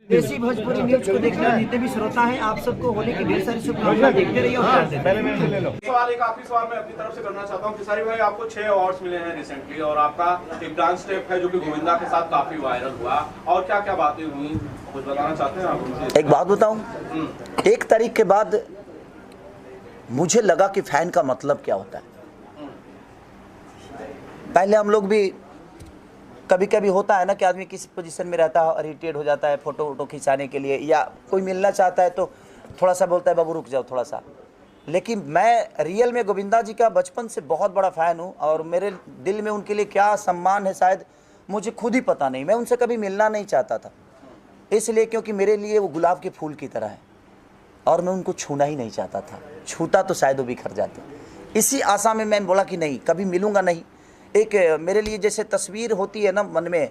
देसी भोजपुरी न्यूज को देखने वाले जितने भी श्रोता हैं, आप सबको होली की ढेर सारी शुभकामनाएं। देखते रहिए और प्यार देते रहिए। सवाल एक आखिरी सवाल मैं अपनी तरफ से करना चाहता हूँ। खेसारी भाई, आपको 6 अवार्ड्स मिले हैं रिसेंटली और आपका एक डांस स्टेप है जो कि गोविंदा के साथ काफी वायरल हुआ, और क्या क्या बातें हुई, कुछ बताना चाहते हैं आप? एक बात बताऊं, 1 तारीख के बाद मुझे लगा कि फैन का मतलब क्या होता है। पहले हम लोग भी कभी कभी होता है ना कि आदमी किसी पोजीशन में रहता है, इरिटेट हो जाता है फोटो वोटो खिंचाने के लिए, या कोई मिलना चाहता है तो थोड़ा सा बोलता है बाबू रुक जाओ थोड़ा सा। लेकिन मैं रियल में गोविंदा जी का बचपन से बहुत बड़ा फ़ैन हूँ और मेरे दिल में उनके लिए क्या सम्मान है शायद मुझे खुद ही पता नहीं। मैं उनसे कभी मिलना नहीं चाहता था, इसलिए क्योंकि मेरे लिए वो गुलाब के फूल की तरह है और मैं उनको छूना ही नहीं चाहता था। छूता तो शायद वो बिखर जाते। इसी आशा में मैंने बोला कि नहीं, कभी मिलूँगा नहीं। एक मेरे लिए जैसे तस्वीर होती है ना मन में,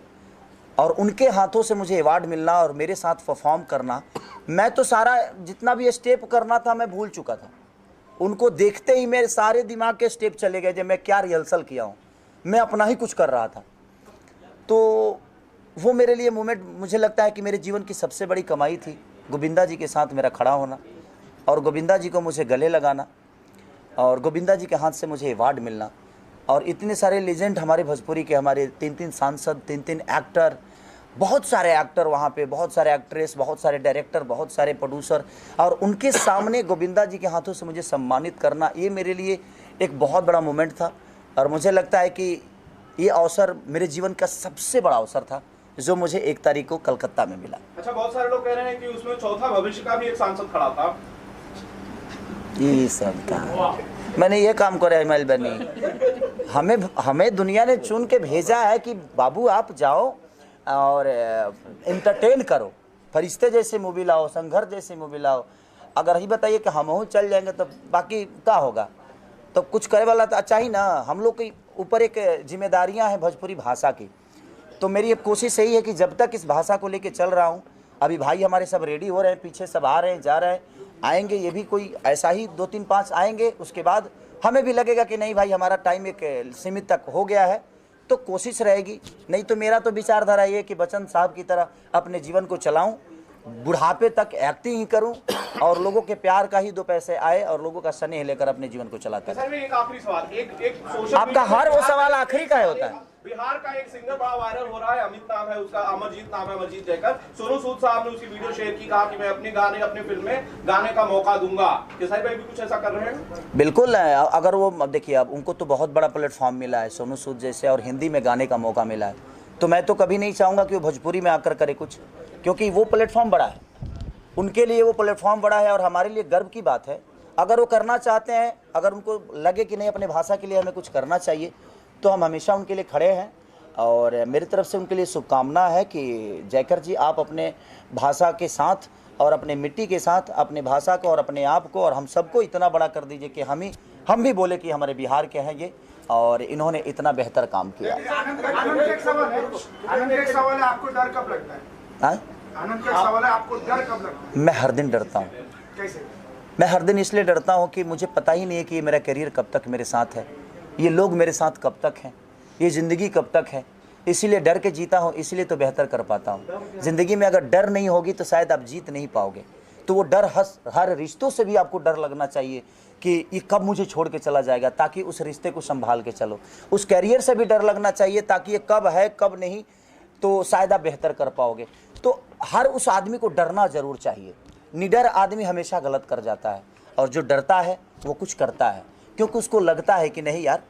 और उनके हाथों से मुझे अवार्ड मिलना और मेरे साथ परफॉर्म करना, मैं तो सारा जितना भी स्टेप करना था मैं भूल चुका था। उनको देखते ही मेरे सारे दिमाग के स्टेप चले गए जब मैं क्या रिहर्सल किया हूँ, मैं अपना ही कुछ कर रहा था। तो वो मेरे लिए मोमेंट मुझे लगता है कि मेरे जीवन की सबसे बड़ी कमाई थी, गोविंदा जी के साथ मेरा खड़ा होना और गोविंदा जी को मुझे गले लगाना और गोविंदा जी के हाथ से मुझे अवार्ड मिलना। और इतने सारे लेजेंड हमारे भोजपुरी के, हमारे 3-3 सांसद, 3-3 एक्टर, बहुत सारे एक्टर वहाँ पे, बहुत सारे एक्ट्रेस, बहुत सारे डायरेक्टर, बहुत सारे प्रोड्यूसर, और उनके सामने गोविंदा जी के हाथों से मुझे सम्मानित करना, ये मेरे लिए एक बहुत बड़ा मोमेंट था। और मुझे लगता है कि ये अवसर मेरे जीवन का सबसे बड़ा अवसर था जो मुझे 1 तारीख को कलकत्ता में मिला। अच्छा, बहुत सारे लोग कह रहे हैं कि उसमें चौथा भविष्य का भी एक सांसद खड़ा था। ये सब का मैंने ये काम करे हिमाल बनी, हमें दुनिया ने चुन के भेजा है कि बाबू आप जाओ और एंटरटेन करो, फरिश्ते जैसे मूवी लाओ, संघर्ष जैसे मूवी लाओ। अगर ही बताइए कि हम चल जाएंगे तो बाकी क्या होगा, तो कुछ करे वाला तो अच्छा ही ना। हम लोग के ऊपर एक जिम्मेदारियां हैं भोजपुरी भाषा की, तो मेरी एक कोशिश यही है कि जब तक इस भाषा को लेके चल रहा हूँ, अभी भाई हमारे सब रेडी हो रहे हैं, पीछे सब आ रहे हैं, जा रहे हैं, आएंगे, ये भी कोई ऐसा ही 2-3-5 आएंगे। उसके बाद हमें भी लगेगा कि नहीं भाई हमारा टाइम एक सीमित तक हो गया है, तो कोशिश रहेगी। नहीं तो मेरा तो विचारधारा ये कि बच्चन साहब की तरह अपने जीवन को चलाऊं, बुढ़ापे तक एक्टिंग ही करूं और लोगों के प्यार का ही 2 पैसे आए और लोगों का स्नेह लेकर अपने जीवन को चलाता है। सर, एक आखिरी सवाल, एक सोशल आपका हर वो सवाल आखिरी का होता है। बिहार का एक सिंगर बड़ा वायरल हो रहा है, अमित नाम है उसका, अमरजीत नाम है, अमरजीत जयकर। सोनू सूद साहब ने उसकी वीडियो शेयर की, कहा कि मैं अपने गाने, अपने फिल्म में गाने का मौका दूंगा। खेसारी भाई भी कुछ ऐसा कर रहे हैं? बिल्कुल। अगर वो देखिए, अब उनको तो बहुत बड़ा प्लेटफॉर्म मिला है सोनू सूद जैसे, और हिंदी में गाने का मौका मिला है, तो मैं तो कभी नहीं चाहूँगा कि वो भोजपुरी में आकर करे कुछ, क्योंकि वो प्लेटफॉर्म बड़ा है, उनके लिए वो प्लेटफॉर्म बड़ा है और हमारे लिए गर्व की बात है। अगर वो करना चाहते हैं, अगर उनको लगे कि नहीं अपने भाषा के लिए हमें कुछ करना चाहिए, तो हम हमेशा उनके लिए खड़े हैं। और मेरी तरफ से उनके लिए शुभकामना है कि जयकर जी आप अपने भाषा के साथ और अपने मिट्टी के साथ अपने भाषा को और अपने आप को और हम सबको इतना बड़ा कर दीजिए कि हम भी बोले कि हमारे बिहार के हैं ये, और इन्होंने इतना बेहतर काम किया। आनंद एक सवाल है, आपको डर कब लगता है? आनंद का सवाल है, आपको डर कब लगता है? मैं हर दिन डरता हूँ। कैसे? मैं हर दिन इसलिए डरता हूँ कि मुझे पता ही नहीं है कि ये मेरा करियर कब तक मेरे साथ है, ये लोग मेरे साथ कब तक हैं, ये ज़िंदगी कब तक है। इसीलिए डर के जीता हूँ, इसलिए तो बेहतर कर पाता हूँ। ज़िंदगी में अगर डर नहीं होगी तो शायद आप जीत नहीं पाओगे। तो वो डर हर रिश्तों से भी आपको डर लगना चाहिए कि ये कब मुझे छोड़ के चला जाएगा, ताकि उस रिश्ते को संभाल के चलो। उस कैरियर से भी डर लगना चाहिए ताकि ये कब है कब नहीं, तो शायद आप बेहतर कर पाओगे। तो हर उस आदमी को डरना ज़रूर चाहिए। निडर आदमी हमेशा गलत कर जाता है, और जो डरता है वो कुछ करता है, क्योंकि उसको लगता है कि नहीं यार